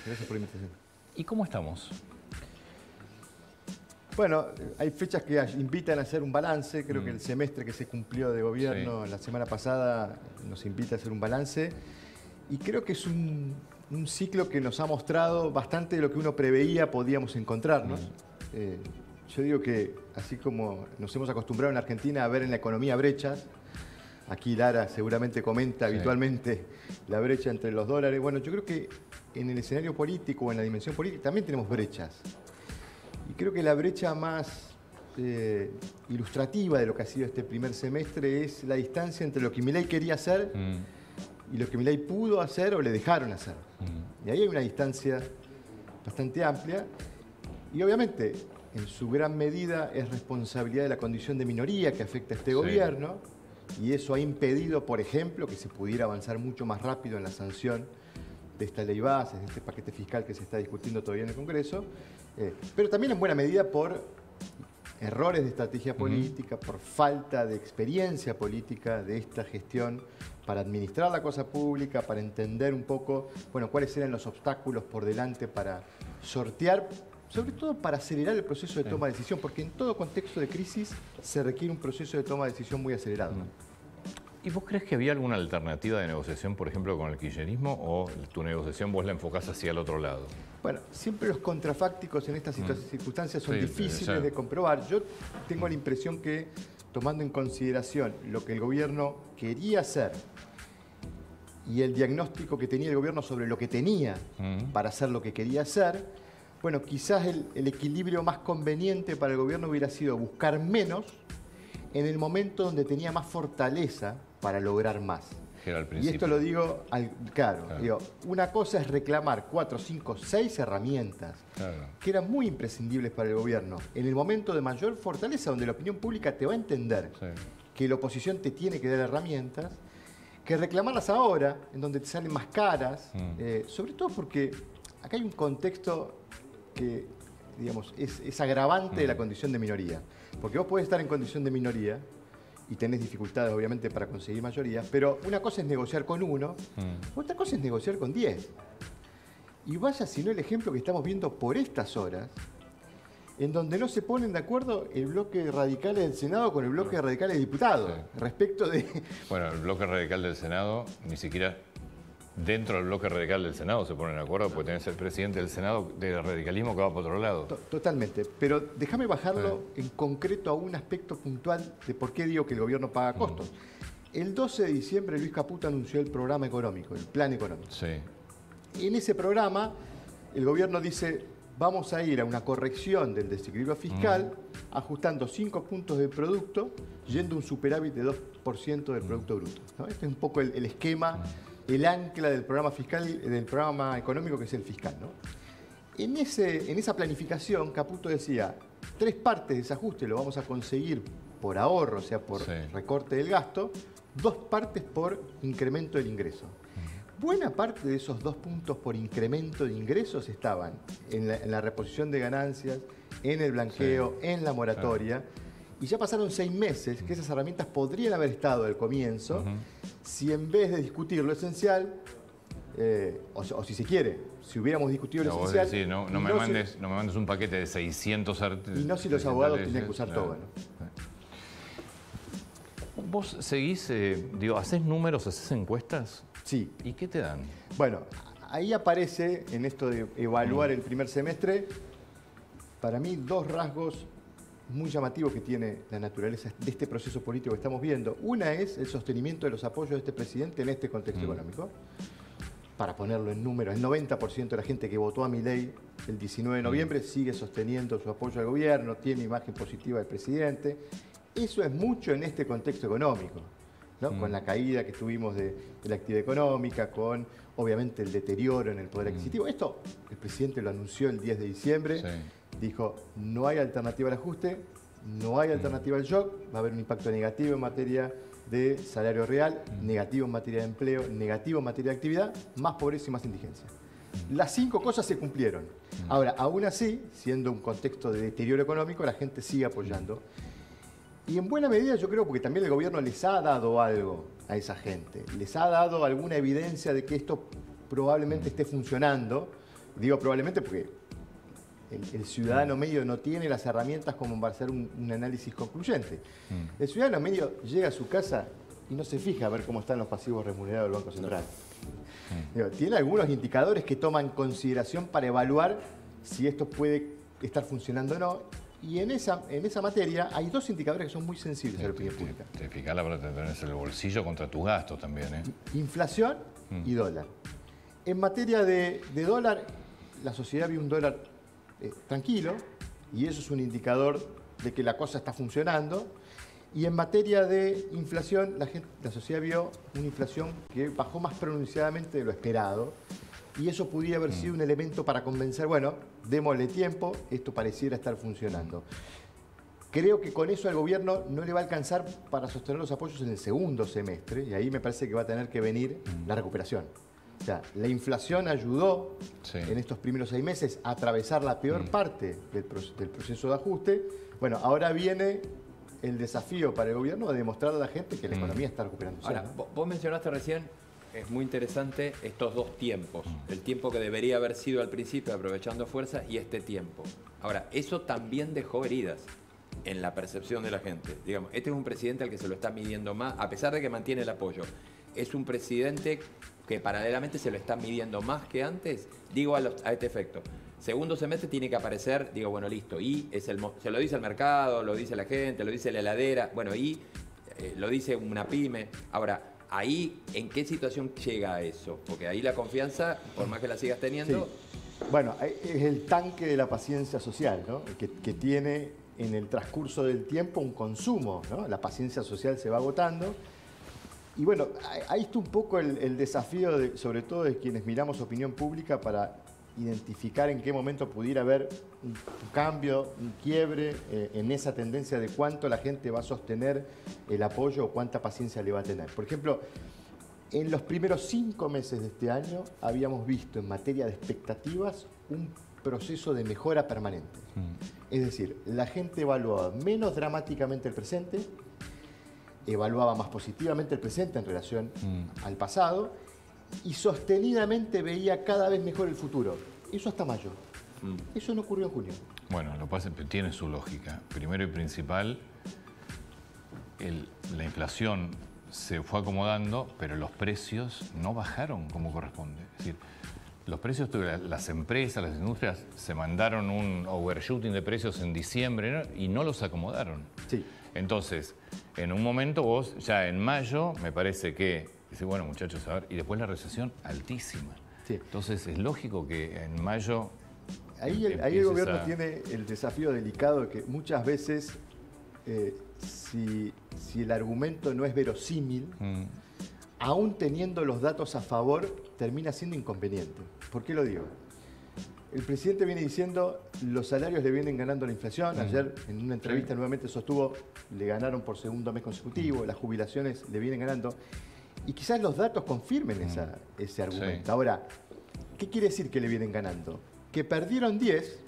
Gracias por la invitación. ¿Y cómo estamos? Bueno, hay fechas que invitan a hacer un balance. Creo que el semestre que se cumplió de gobierno la semana pasada nos invita a hacer un balance. Y creo que es un ciclo que nos ha mostrado bastante de lo que uno preveía podíamos encontrarnos. Yo digo que así como nos hemos acostumbrado en Argentina a ver en la economía brechas, aquí Lara seguramente comenta habitualmente la brecha entre los dólares. Bueno, yo creo que en el escenario político o en la dimensión política también tenemos brechas. Y creo que la brecha más ilustrativa de lo que ha sido este primer semestre es la distancia entre lo que Milei quería hacer y lo que Milei pudo hacer o le dejaron hacer. Y ahí hay una distancia bastante amplia. Y obviamente, en su gran medida, es responsabilidad de la condición de minoría que afecta a este gobierno. Y eso ha impedido, por ejemplo, que se pudiera avanzar mucho más rápido en la sanción de esta ley base, de este paquete fiscal que se está discutiendo todavía en el Congreso. Pero también en buena medida por errores de estrategia política, por falta de experiencia política de esta gestión para administrar la cosa pública, para entender un poco, bueno, cuáles eran los obstáculos por delante para sortear, sobre todo para acelerar el proceso de toma de decisión, porque en todo contexto de crisis se requiere un proceso de toma de decisión muy acelerado. ¿Y vos crees que había alguna alternativa de negociación, por ejemplo, con el kirchnerismo, o tu negociación vos la enfocás hacia el otro lado? Bueno, siempre los contrafácticos en estas circunstancias son difíciles de comprobar. Yo tengo la impresión que, tomando en consideración lo que el gobierno quería hacer y el diagnóstico que tenía el gobierno sobre lo que tenía para hacer lo que quería hacer, bueno, quizás el equilibrio más conveniente para el gobierno hubiera sido buscar menos en el momento donde tenía más fortaleza para lograr más. Y esto lo digo, claro. Digo, una cosa es reclamar 4, 5, 6 herramientas que eran muy imprescindibles para el gobierno en el momento de mayor fortaleza, donde la opinión pública te va a entender que la oposición te tiene que dar herramientas, que reclamarlas ahora, en donde te salen más caras, sobre todo porque acá hay un contexto que, digamos, es agravante de la condición de minoría. Porque vos podés estar en condición de minoría y tenés dificultades, obviamente, para conseguir mayoría, pero una cosa es negociar con uno, otra cosa es negociar con 10. Y vaya si no el ejemplo que estamos viendo por estas horas, en donde no se ponen de acuerdo el bloque de radicales del Senado con el bloque de radicales de diputados, respecto de... Bueno, el bloque radical del Senado ni siquiera... Dentro del bloque radical del Senado se ponen de acuerdo porque tenés el presidente del Senado del radicalismo que va por otro lado. Totalmente, pero déjame bajarlo en concreto a un aspecto puntual de por qué digo que el gobierno paga costos. El 12 de diciembre Luis Caputo anunció el programa económico, el plan económico. En ese programa el gobierno dice, vamos a ir a una corrección del desequilibrio fiscal, ajustando 5 puntos del producto, yendo a un superávit de 2% del Producto Bruto, ¿no? Este es un poco el esquema, el ancla del programa fiscal, del programa económico que es el fiscal, ¿no? En esa planificación, Caputo decía, 3 partes de ese ajuste lo vamos a conseguir por ahorro, o sea, por recorte del gasto, 2 partes por incremento del ingreso. Buena parte de esos 2 puntos por incremento de ingresos estaban en la reposición de ganancias, en el blanqueo, en la moratoria. Y ya pasaron 6 meses que esas herramientas podrían haber estado al comienzo, si en vez de discutir lo esencial, o si se quiere, si hubiéramos discutido lo esencial... Decís, no me mandes un paquete de 600 y no si los abogados tenían que usar todo. ¿Vos seguís, hacés números, hacés encuestas? Sí. ¿Y qué te dan? Bueno, ahí aparece, en esto de evaluar el primer semestre, para mí 2 rasgos muy llamativos que tiene la naturaleza de este proceso político que estamos viendo. Una es el sostenimiento de los apoyos de este presidente en este contexto económico. Para ponerlo en números, el 90% de la gente que votó a Milei el 19 de noviembre sigue sosteniendo su apoyo al gobierno, tiene imagen positiva del presidente. Eso es mucho en este contexto económico, ¿no? Con la caída que tuvimos de la actividad económica, con obviamente el deterioro en el poder adquisitivo. Esto el presidente lo anunció el 10 de diciembre. Dijo, no hay alternativa al ajuste, no hay alternativa al shock, va a haber un impacto negativo en materia de salario real, negativo en materia de empleo, negativo en materia de actividad, más pobreza y más indigencia. Las 5 cosas se cumplieron. Ahora, aún así, siendo un contexto de deterioro económico, la gente sigue apoyando. Y en buena medida yo creo porque también el gobierno les ha dado algo a esa gente, les ha dado alguna evidencia de que esto probablemente esté funcionando. Digo probablemente porque el ciudadano medio no tiene las herramientas como para hacer un análisis concluyente. El ciudadano medio llega a su casa y no se fija a ver cómo están los pasivos remunerados del Banco Central. Digo, tiene algunos indicadores que toma en consideración para evaluar si esto puede estar funcionando o no. Y en esa materia hay dos indicadores que son muy sensibles a la opinión pública. Te fijas la verdad, tenés el bolsillo contra tus gastos también, ¿eh? Inflación y dólar. En materia de dólar, la sociedad vio un dólar tranquilo, y eso es un indicador de que la cosa está funcionando. Y en materia de inflación, la sociedad vio una inflación que bajó más pronunciadamente de lo esperado, y eso pudiera haber sido un elemento para convencer, bueno, démosle tiempo, esto pareciera estar funcionando. Creo que con eso al gobierno no le va a alcanzar para sostener los apoyos en el segundo semestre, y ahí me parece que va a tener que venir la recuperación. O sea, la inflación ayudó en estos primeros 6 meses a atravesar la peor parte del proceso de ajuste. Bueno, ahora viene el desafío para el gobierno de demostrar a la gente que la economía está recuperando. Ahora, vos mencionaste recién, es muy interesante, estos dos tiempos. El tiempo que debería haber sido al principio, aprovechando fuerzas, y este tiempo. Ahora, eso también dejó heridas en la percepción de la gente. Digamos, este es un presidente al que se lo está midiendo más, a pesar de que mantiene el apoyo. Es un presidente que paralelamente se lo está midiendo más que antes, digo a este efecto. Segundo semestre tiene que aparecer, digo, bueno, listo, y se lo dice el mercado, lo dice la gente, lo dice la heladera, bueno, y lo dice una pyme. Ahora, ahí, ¿en qué situación llega a eso? Porque ahí la confianza, por más que la sigas teniendo... Sí. Bueno, es el tanque de la paciencia social, ¿no? Que tiene en el transcurso del tiempo un consumo, ¿no? La paciencia social se va agotando. Y bueno, ahí está un poco el desafío, sobre todo de quienes miramos opinión pública, para identificar en qué momento pudiera haber un cambio, un quiebre en esa tendencia de cuánto la gente va a sostener el apoyo o cuánta paciencia le va a tener. Por ejemplo, en los primeros 5 meses de este año habíamos visto en materia de expectativas un proceso de mejora permanente. Es decir, la gente evaluaba menos dramáticamente el presente, evaluaba más positivamente el presente en relación al pasado, y sostenidamente veía cada vez mejor el futuro. Eso hasta mayo. Eso no ocurrió en junio. Bueno, lo que pasa es que tiene su lógica. Primero y principal, la inflación se fue acomodando, pero los precios no bajaron como corresponde. Es decir, los precios, las empresas, las industrias se mandaron un overshooting de precios en diciembre, ¿no? Y no los acomodaron. Sí. Entonces, en un momento vos, ya en mayo, me parece que, dice, bueno, muchachos, a ver, y después la recesión altísima. Sí. Entonces, es lógico que en mayo... Ahí el gobierno tiene el desafío delicado de que muchas veces, si el argumento no es verosímil, aún teniendo los datos a favor, termina siendo inconveniente. ¿Por qué lo digo? El presidente viene diciendo, los salarios le vienen ganando la inflación. Ayer en una entrevista nuevamente sostuvo, le ganaron por segundo mes consecutivo, las jubilaciones le vienen ganando. Y quizás los datos confirmen ese argumento. Sí. Ahora, ¿qué quiere decir que le vienen ganando? Que perdieron 10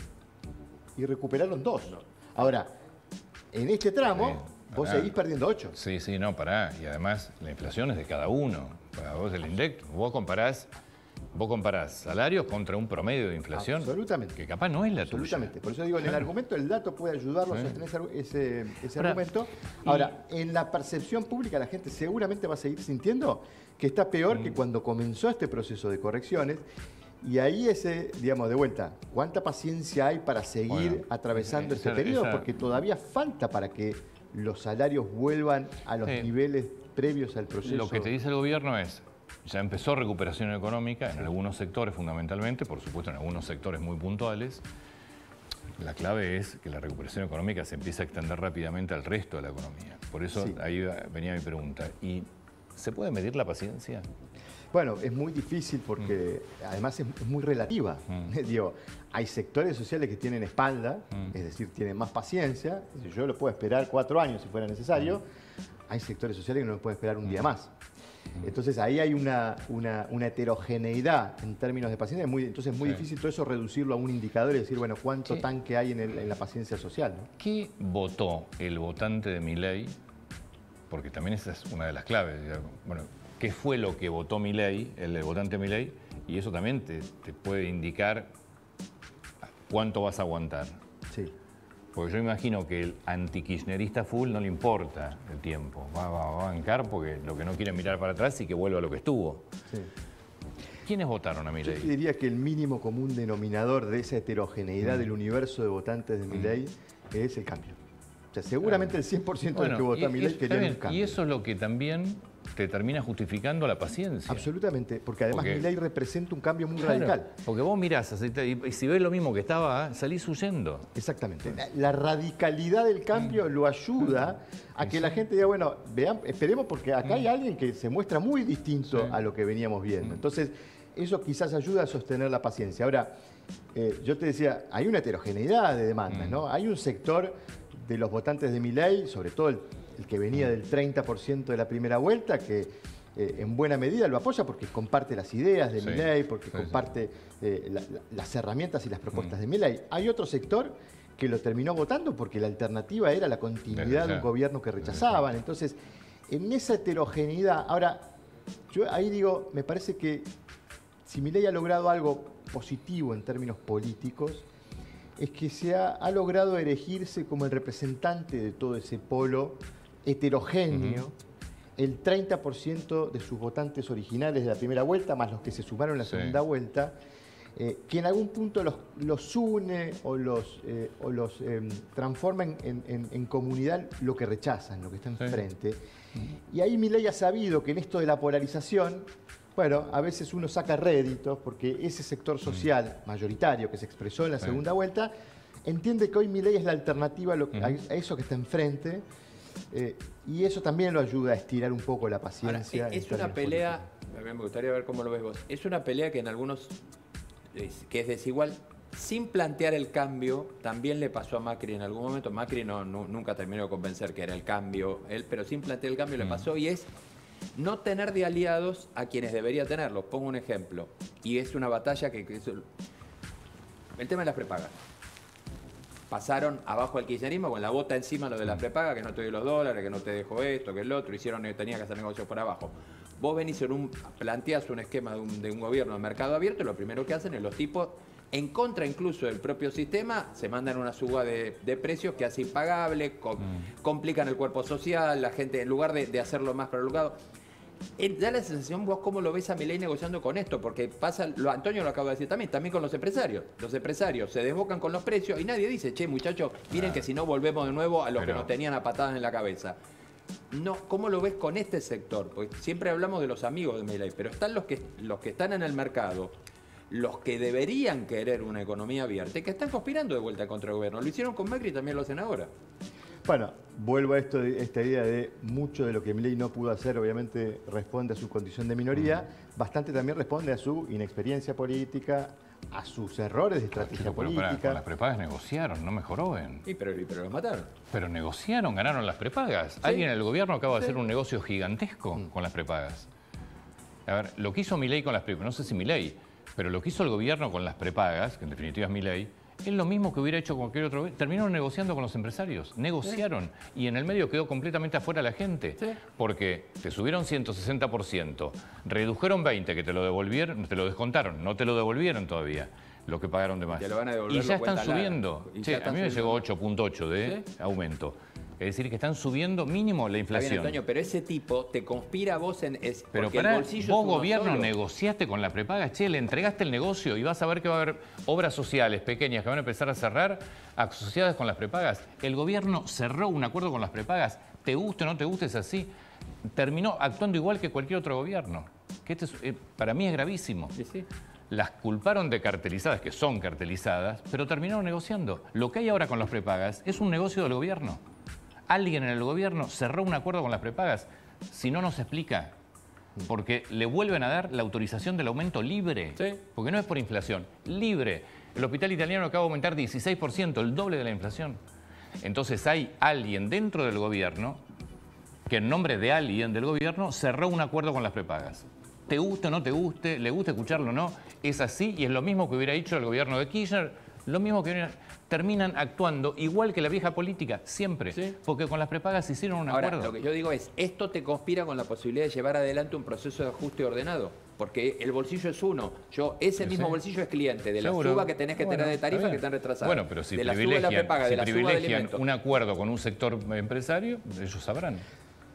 y recuperaron 2. Ahora, en este tramo, vos seguís perdiendo 8. Sí, no, pará. Y además, la inflación es de cada uno. Para vos el INDEC, vos comparás salarios contra un promedio de inflación. Absolutamente. Que capaz no es la Absolutamente. tuya. Por eso digo, en el argumento, el dato puede ayudarlo a sostener ese argumento. Ahora, en la percepción pública, la gente seguramente va a seguir sintiendo que está peor que cuando comenzó este proceso de correcciones. Y ahí digamos, de vuelta, ¿cuánta paciencia hay para seguir atravesando este periodo? Porque todavía falta para que los salarios vuelvan a los niveles previos al proceso. Lo que te dice el gobierno es, ya empezó recuperación económica en algunos sectores fundamentalmente, por supuesto en algunos sectores muy puntuales. La clave es que la recuperación económica se empieza a extender rápidamente al resto de la economía. Por eso ahí venía mi pregunta. ¿Y se puede medir la paciencia? Bueno, es muy difícil porque además es muy relativa. Digo, hay sectores sociales que tienen espalda, es decir, tienen más paciencia. Yo lo puedo esperar 4 años si fuera necesario. Hay sectores sociales que no lo pueden esperar un día más. Entonces ahí hay una heterogeneidad en términos de paciencia. Entonces es muy difícil todo eso reducirlo a un indicador y decir, bueno, ¿cuánto tanque hay en la paciencia social? ¿No? ¿Qué votó el votante de Milei? Porque también esa es una de las claves. Bueno, ¿qué fue lo que votó Milei, el votante de Milei, Y eso también te puede indicar cuánto vas a aguantar. Sí. Porque yo imagino que el anti-kirchnerista full no le importa el tiempo. Va a bancar porque lo que no quiere mirar para atrás y que vuelva a lo que estuvo. Sí. ¿Quiénes votaron a Milei? Yo te diría que el mínimo común denominador de esa heterogeneidad del universo de votantes de Milei es el cambio. O sea, seguramente el 100% del que votó a Milei quería un cambio. Y eso es lo que también te termina justificando la paciencia. Absolutamente, porque además Milei representa un cambio muy radical. Porque vos mirás y si ves lo mismo que estaba, salís huyendo. Exactamente. La radicalidad del cambio lo ayuda a que la gente diga, bueno, esperemos porque acá hay alguien que se muestra muy distinto a lo que veníamos viendo. Entonces, eso quizás ayuda a sostener la paciencia. Ahora, yo te decía, hay una heterogeneidad de demandas, ¿no? Hay un sector de los votantes de Milei, sobre todo el que venía del 30% de la primera vuelta, que en buena medida lo apoya porque comparte las ideas de Milei, porque comparte las herramientas y las propuestas de Milei. Hay otro sector que lo terminó votando porque la alternativa era la continuidad de un gobierno que rechazaban. Entonces, en esa heterogeneidad, ahora, yo ahí digo, me parece que si Milei ha logrado algo positivo en términos políticos, es que se ha logrado erigirse como el representante de todo ese polo heterogéneo. El 30% de sus votantes originales de la primera vuelta, más los que se sumaron en la segunda vuelta, que en algún punto los une o los transforma en comunidad lo que rechazan, lo que está enfrente. Y ahí Milei ha sabido que en esto de la polarización, bueno, a veces uno saca réditos porque ese sector social mayoritario que se expresó en la segunda vuelta entiende que hoy Milei es la alternativa a eso que está enfrente, y eso también lo ayuda a estirar un poco la paciencia. Ahora, es una pelea, me gustaría ver cómo lo ves vos, es una pelea que en algunos, que es desigual, sin plantear el cambio. También le pasó a Macri en algún momento. Macri nunca terminó de convencer que era el cambio, pero sin plantear el cambio le pasó, y es no tener de aliados a quienes debería tenerlos. Pongo un ejemplo, y es una batalla que el tema de las prepagas. Pasaron abajo al kirchnerismo con la bota encima lo de las prepagas, que no te doy los dólares, que no te dejo esto, que el otro, tenía que hacer negocios por abajo. Vos venís planteás un esquema de un gobierno de mercado abierto, y lo primero que hacen es los tipos, en contra incluso del propio sistema, se mandan una suba de precios que hace impagable, complican el cuerpo social, la gente, en lugar de hacerlo más prolongado. Da la sensación, vos cómo lo ves a Milei negociando con esto, porque pasa, Antonio lo acaba de decir también con los empresarios. Los empresarios se desbocan con los precios y nadie dice, che, muchachos, miren que si no volvemos de nuevo a los que nos tenían a patadas en la cabeza. No, ¿cómo lo ves con este sector? Porque siempre hablamos de los amigos de Milei, pero están los que están en el mercado, los que deberían querer una economía abierta y que están conspirando de vuelta contra el gobierno. Lo hicieron con Macri y también lo hacen ahora. Bueno, vuelvo a esta idea de mucho de lo que Milei no pudo hacer, obviamente responde a su condición de minoría, bastante también responde a su inexperiencia política, a sus errores de estrategia política. Con las prepagas negociaron, no me joroben. Pero los mataron. Pero negociaron, ganaron las prepagas. Alguien en el gobierno acaba de hacer un negocio gigantesco con las prepagas. A ver, lo que hizo Milei con las prepagas, no sé si Milei, pero lo que hizo el gobierno con las prepagas, que en definitiva es Milei, es lo mismo que hubiera hecho cualquier otro. Terminaron negociando con los empresarios. Negociaron. Y en el medio quedó completamente afuera la gente. Porque te subieron 160%. Redujeron 20%, que te lo devolvieron, te lo descontaron. No te lo devolvieron todavía, lo que pagaron de más. Y ya están subiendo. A mí me llegó 8.8 de aumento. Es decir, que están subiendo mínimo la inflación. Está bien, Antonio, pero ese tipo te conspira a vos pero porque el bolsillo vos, gobierno, negociaste con la prepaga, che, le entregaste el negocio y vas a ver que va a haber obras sociales pequeñas que van a empezar a cerrar asociadas con las prepagas. El gobierno cerró un acuerdo con las prepagas. Te guste o no te guste, es así. Terminó actuando igual que cualquier otro gobierno. Que para mí es gravísimo. Sí. Las culparon de cartelizadas, que son cartelizadas, pero terminaron negociando. Lo que hay ahora con las prepagas es un negocio del gobierno. Alguien en el gobierno cerró un acuerdo con las prepagas. Si no, nos explica. Porque le vuelven a dar la autorización del aumento libre. Porque no es por inflación. Libre. El hospital italiano acaba de aumentar 16%, el doble de la inflación. Entonces hay alguien dentro del gobierno que en nombre de alguien del gobierno cerró un acuerdo con las prepagas. Te guste o no te guste, le guste escucharlo o no, es así y es lo mismo que hubiera hecho el gobierno de Kirchner, lo mismo que terminan actuando igual que la vieja política, siempre. Porque con las prepagas hicieron un acuerdo. Ahora, lo que yo digo es, ¿esto te conspira con la posibilidad de llevar adelante un proceso de ajuste ordenado? Porque el bolsillo es uno. Ese mismo bolsillo es cliente de la suba que tenés que tener de tarifa que están retrasadas. Bueno, pero si de la suba de la prepaga, de la suba de alimentos. Un acuerdo con un sector empresario, ellos sabrán.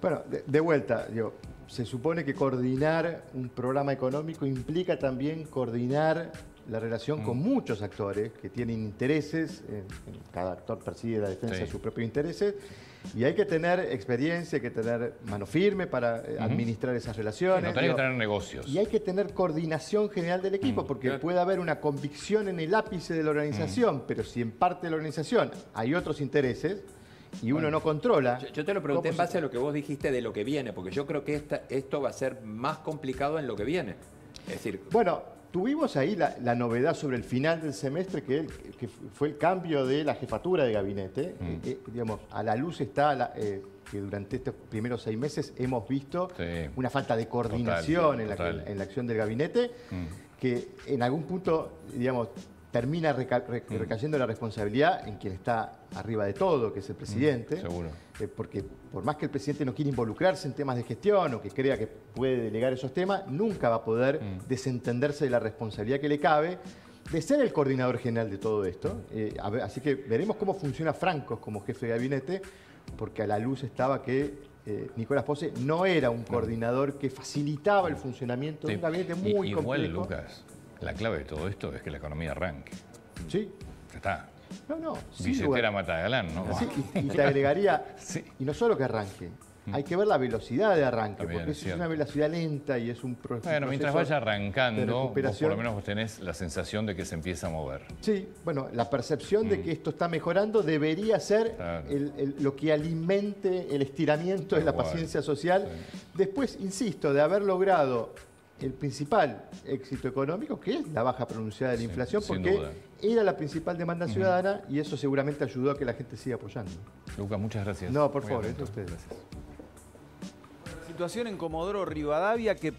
Bueno, de vuelta, digo, se supone que coordinar un programa económico implica también coordinar la relación con muchos actores que tienen intereses, cada actor persigue la defensa de sus propios intereses, y hay que tener experiencia, hay que tener mano firme para administrar esas relaciones. Hay que tener negocios. Y hay que tener coordinación general del equipo, porque puede haber una convicción en el ápice de la organización, pero si en parte de la organización hay otros intereses y uno no controla... Yo te lo pregunté en base a lo que vos dijiste de lo que viene, porque yo creo que esto va a ser más complicado en lo que viene. Es decir... Bueno, tuvimos ahí la novedad sobre el final del semestre, que fue el cambio de la jefatura de gabinete. Digamos, a la luz está que durante estos primeros 6 meses hemos visto una falta de coordinación en la acción del gabinete, que en algún punto, digamos, termina recayendo la responsabilidad en quien está arriba de todo, que es el presidente. Seguro. Porque por más que el presidente no quiera involucrarse en temas de gestión o que crea que puede delegar esos temas, nunca va a poder desentenderse de la responsabilidad que le cabe de ser el coordinador general de todo esto. Así que veremos cómo funciona Francos como jefe de gabinete, porque a la luz estaba que Nicolás Pose no era un coordinador que facilitaba el funcionamiento de un gabinete muy complejo. Igual, Lucas, la clave de todo esto es que la economía arranque. Sí. Ya está. No, billetera mata galán, ¿no? Sí, y te agregaría, y no solo que arranque, hay que ver la velocidad de arranque, también, porque es una velocidad lenta y es un proceso. Bueno, mientras vaya arrancando, vos por lo menos vos tenés la sensación de que se empieza a mover. Sí, bueno, la percepción de que esto está mejorando debería ser lo que alimente el estiramiento de la paciencia social. Después, insisto, de haber logrado el principal éxito económico, que es la baja pronunciada de la inflación, porque era la principal demanda ciudadana y eso seguramente ayudó a que la gente siga apoyando. Lucas, muchas gracias. No, por favor, eso a ustedes. Situación en Comodoro Rivadavia que